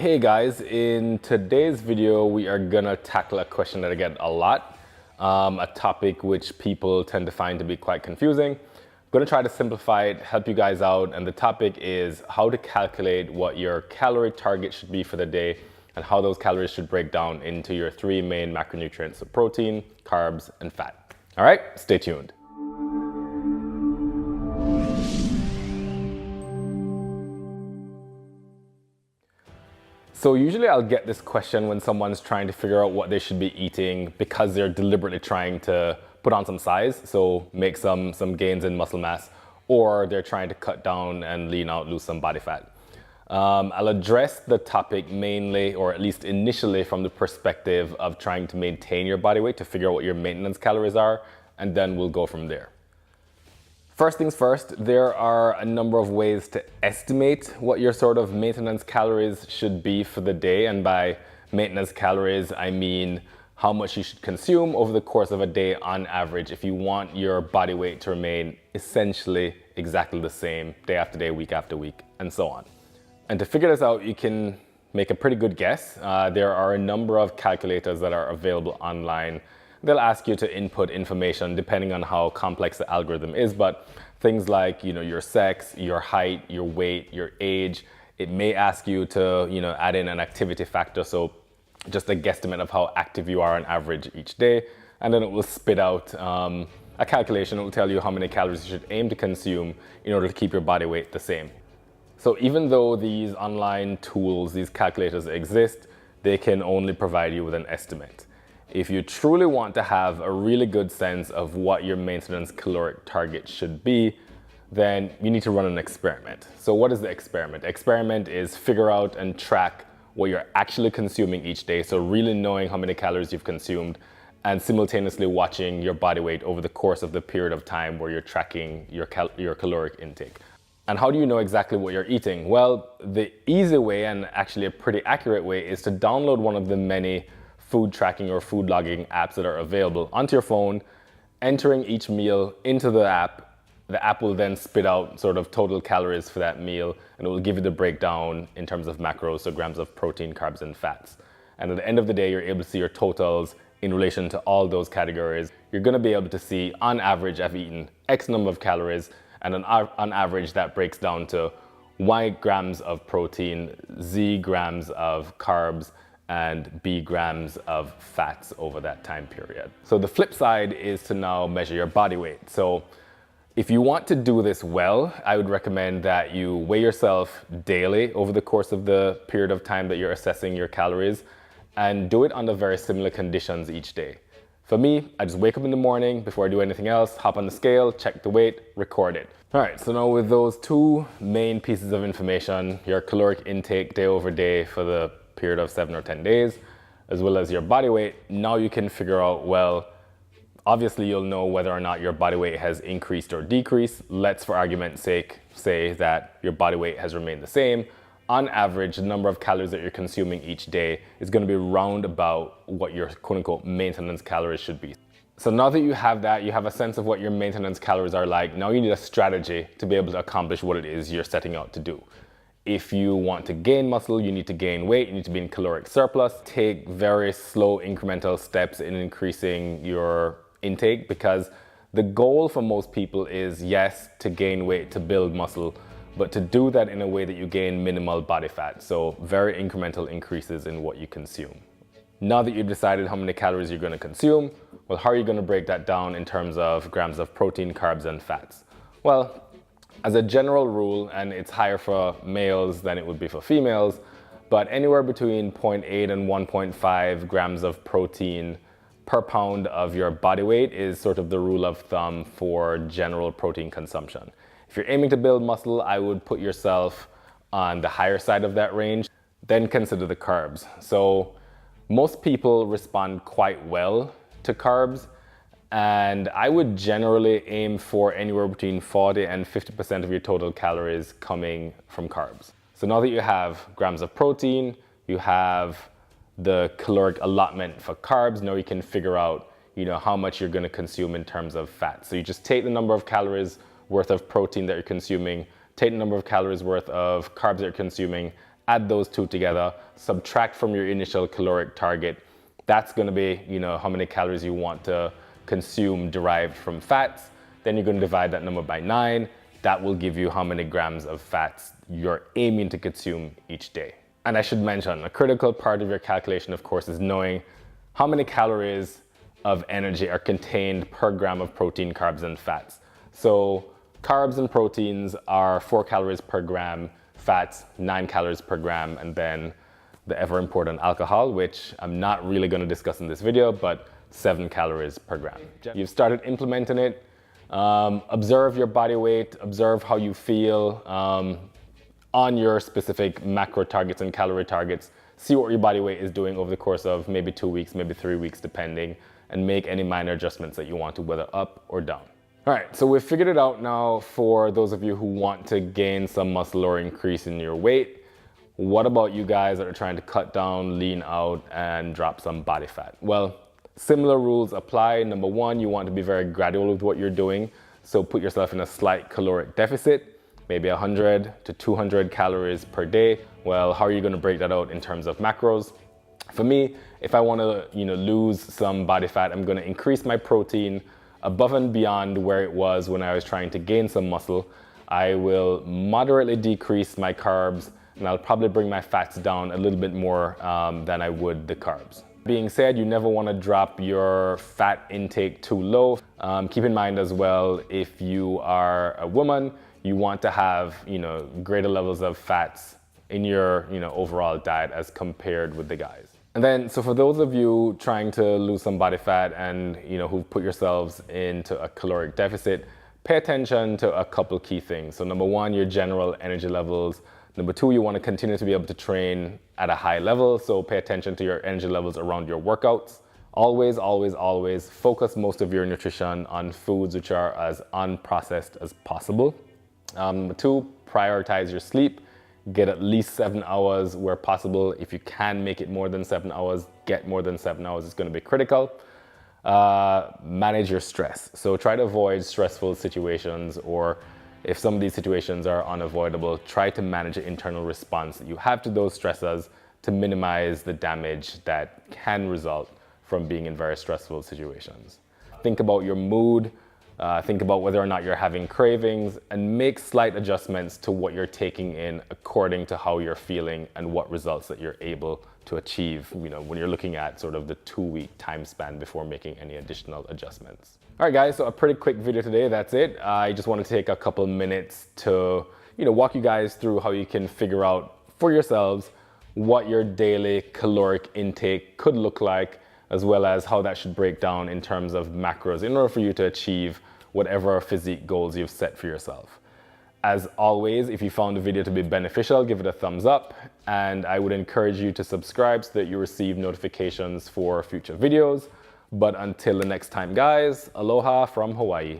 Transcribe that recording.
Hey guys, in today's video we are gonna tackle a question that I get a lot, a topic which people tend to find to be quite confusing. I'm gonna try to simplify it, help you guys out, and the topic is how to calculate what your calorie target should be for the day and how those calories should break down into your three main macronutrients, so protein, carbs, and fat. All right, stay tuned. So usually I'll get this question when someone's trying to figure out what they should be eating because they're deliberately trying to put on some size, so make some gains in muscle mass, or they're trying to cut down and lean out, lose some body fat. I'll address the topic mainly, or at least initially, from the perspective of trying to maintain your body weight to figure out what your maintenance calories are, and then we'll go from there. First things first, there are a number of ways to estimate what your sort of maintenance calories should be for the day. And by maintenance calories, I mean how much you should consume over the course of a day on average if you want your body weight to remain essentially exactly the same day after day, week after week, and so on. And to figure this out, you can make a pretty good guess. There are a number of calculators that are available online. They'll ask you to input information depending on how complex the algorithm is, but things like, your sex, your height, your weight, your age. It may ask you to, add in an activity factor, so just a guesstimate of how active you are on average each day, and then it will spit out a calculation. It will tell you how many calories you should aim to consume in order to keep your body weight the same. So even though these online tools, these calculators exist, they can only provide you with an estimate. If you truly want to have a really good sense of what your maintenance caloric target should be, then you need to run an experiment. So what is the experiment? Experiment is figure out and track what you're actually consuming each day. So really knowing how many calories you've consumed and simultaneously watching your body weight over the course of the period of time where you're tracking your caloric intake. And how do you know exactly what you're eating? Well, the easy way, and actually a pretty accurate way, is to download one of the many food tracking or food logging apps that are available onto your phone, entering each meal into the app. The app will then spit out sort of total calories for that meal, and it will give you the breakdown in terms of macros, so grams of protein, carbs, and fats. And at the end of the day, you're able to see your totals in relation to all those categories. You're gonna be able to see, on average, I've eaten X number of calories, and on average, that breaks down to Y grams of protein, Z grams of carbs, and B grams of fats over that time period. So the flip side is to now measure your body weight. So if you want to do this well, I would recommend that you weigh yourself daily over the course of the period of time that you're assessing your calories, and do it under very similar conditions each day. For me, I just wake up in the morning before I do anything else, hop on the scale, check the weight, record it. All right, so now with those two main pieces of information, your caloric intake day over day for the period of 7 or 10 days, as well as your body weight, now you can figure out, well, obviously you'll know whether or not your body weight has increased or decreased. Let's, for argument's sake, say that your body weight has remained the same. On average, the number of calories that you're consuming each day is going to be round about what your quote-unquote maintenance calories should be. So now that you have that, you have a sense of what your maintenance calories are like. Now you need a strategy to be able to accomplish what it is you're setting out to do. If you want to gain muscle, you need to gain weight, you need to be in caloric surplus. Take very slow incremental steps in increasing your intake, because the goal for most people is, yes, to gain weight, to build muscle, but to do that in a way that you gain minimal body fat. So very incremental increases in what you consume. Now that you've decided how many calories you're going to consume, well, how are you going to break that down in terms of grams of protein, carbs, and fats? Well, as a general rule, and it's higher for males than it would be for females, but anywhere between 0.8 and 1.5 grams of protein per pound of your body weight is sort of the rule of thumb for general protein consumption. If you're aiming to build muscle, I would put yourself on the higher side of that range. Then consider the carbs. So most people respond quite well to carbs, and I would generally aim for anywhere between 40 and 50% of your total calories coming from carbs. So now that you have grams of protein, you have the caloric allotment for carbs, now you can figure out, how much you're going to consume in terms of fat. So you just take the number of calories worth of protein that you're consuming, take the number of calories worth of carbs that you're consuming, add those two together, subtract from your initial caloric target. That's going to be, how many calories you want to consume derived from fats. Then you're going to divide that number by 9. That will give you how many grams of fats you're aiming to consume each day. And I should mention, a critical part of your calculation, of course, is knowing how many calories of energy are contained per gram of protein, carbs, and fats. So carbs and proteins are 4 calories per gram, fats 9 calories per gram, and then the ever important alcohol, which I'm not really going to discuss in this video, but 7 calories per gram. You've started implementing it. Observe your body weight, observe how you feel on your specific macro targets and calorie targets. See what your body weight is doing over the course of maybe 2 weeks, maybe 3 weeks, depending, and make any minor adjustments that you want to, whether up or down. All right, so we've figured it out now for those of you who want to gain some muscle or increase in your weight. What about you guys that are trying to cut down, lean out, and drop some body fat? Well, similar rules apply. Number one, you want to be very gradual with what you're doing. So put yourself in a slight caloric deficit, maybe 100 to 200 calories per day. Well, how are you going to break that out in terms of macros? For me, if I want to, lose some body fat, I'm going to increase my protein above and beyond where it was when I was trying to gain some muscle. I will moderately decrease my carbs, and I'll probably bring my fats down a little bit more than I would the carbs. Being said, you never want to drop your fat intake too low. Keep in mind as well, if you are a woman, you want to have, greater levels of fats in your, overall diet as compared with the guys. And then, so for those of you trying to lose some body fat and, who've put yourselves into a caloric deficit, pay attention to a couple key things. So number one, your general energy levels. Number two, you want to continue to be able to train at a high level, so pay attention to your energy levels around your workouts. Always, always, always focus most of your nutrition on foods which are as unprocessed as possible. Number two, prioritize your sleep. Get at least 7 hours where possible. If you can make it more than 7 hours, get more than 7 hours. It's going to be critical. Manage your stress. So try to avoid stressful situations, or if some of these situations are unavoidable, try to manage the internal response that you have to those stressors to minimize the damage that can result from being in very stressful situations. Think about your mood, think about whether or not you're having cravings, and make slight adjustments to what you're taking in according to how you're feeling and what results that you're able to achieve, when you're looking at sort of the 2-week time span before making any additional adjustments. All right, guys, so a pretty quick video today. That's it. I just want to take a couple minutes to, walk you guys through how you can figure out for yourselves what your daily caloric intake could look like, as well as how that should break down in terms of macros in order for you to achieve whatever physique goals you've set for yourself. As always, if you found the video to be beneficial, give it a thumbs up, and I would encourage you to subscribe so that you receive notifications for future videos. But until the next time, guys, aloha from Hawaii.